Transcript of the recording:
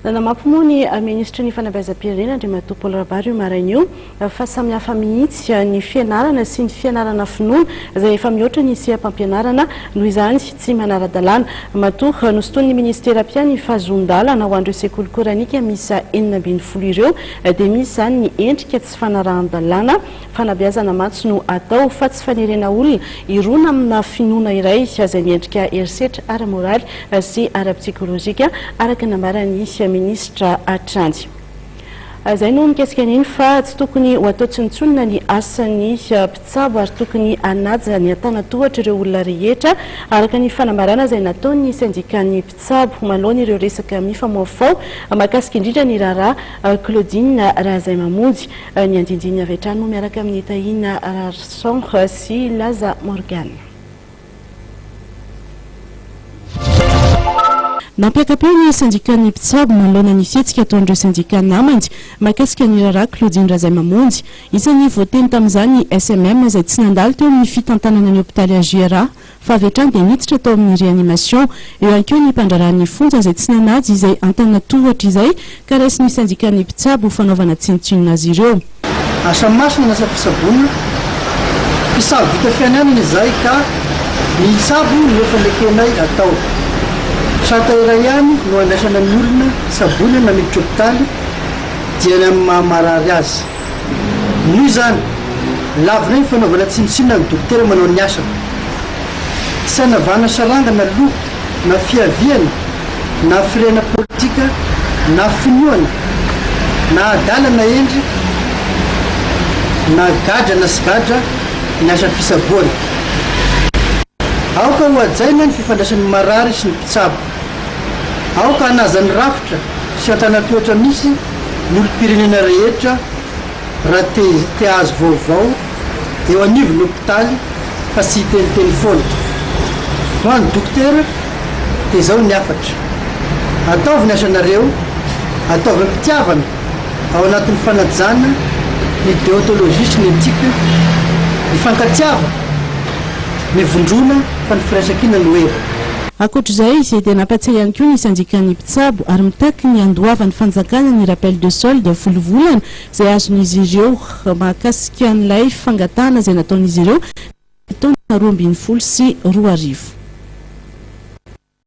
Namapy ny ministra ny fanabeazam-pirenena Andriamatoa Paul Rabary maraina fa samihafa mihitsy ny fianarana sy ny fianarana finoana izay efa mihoatra ny seha-mpampianarana noho izany tsy manara-dalàna. Matoa nosoton'ny ministera ny fahazondalana ho an'ireo sekoly koranika misa 920 ireo dia misy zany ny endrika tsy fanarahan-dalàna fanabeazana matsy no atao fa tsy fanirena olona irona amina finoana iray izay miendrika herisetra ara-moraly sy ara-psikolojika araka nambarany ministra Atrandy. Izay no mikasika an'iny fa tsy tokony ho atao tsintsonina ny asan'ny mpitsabo ary tokony hanaja ny antanatohatra ireo olona rehetra araka ny fanambarana izay nataon'ny syndikan'ny mpitsabo manoloana ireo resaka mifamoafao mahakasika indrindra ny raharaha Claudine Razaimamonjy ny andindiny avy hatrany no miaraka amin'ny Tahina Rarson sy Laza Morgan. Nampiakapeo ny syndikan'ny mpitsabo manoloana ny fihetsika ataon'ireo syndikat namany mahakasika ny raharaha Claudine Razaimamonjy. Isan'ny voateny tamin'izany SMM izay tsy nandalo teo amin'ny fitantanana ny hôpitaly AJRA fa avy hatrany dia niditra tao amin'ny réanimation. Eo ihany koa ny mpandrarahan'ny fonja izay tsy nanady izay antanatohatra izay ka raisin'ny syndikan'ny mpitsabo fanaovana tsinotsinona azy ireo. Asa masina nasa fisabona mpisabo vita fiananana izay ka ny tsabo no efa lekenay atao. Sata iray ihany no andraisana ny olona sabony namiditra hôpitaly dia ny amin'ny mahamarary azy. Noho izany lavina ny fanaovana tsinotsinona ny dokotera manao ny asany. Tsy hanavana sarangana loko na fiaviana na firena politika na finoana na adalana endry na gadra na sy gadra ny asa fisaboana. Aoka ho ajaina ny fifandraisan'ny marary sy ny mpitsabo. Aoka hanazany rafitra sy antanatohatra misy n'olom-pirenena rehetra raha te azo vaovao eo anivon'ny hôpitaly fa tsy hiteniteny foana. Ho an'ny dokotera dia izao ny afatra. Ataovy ny asanareo, ataovy ny mpitiavana ao anatin'ny fanajana ny déontologie sy ny etika, ny fankatiava, ny vondrona fa ny firaisan-kina no era. Ankoatr'izay izay dia nampatsiahy ihany koa ny syndikan'ny mpitsabo ary mitaky ny andoavan'ny fanjakana ny rappel de solde volovolana izay azon'izy ireo mahakasika an'ilay fangatana izay nataon'izy ireo taona 2020 sy 2020.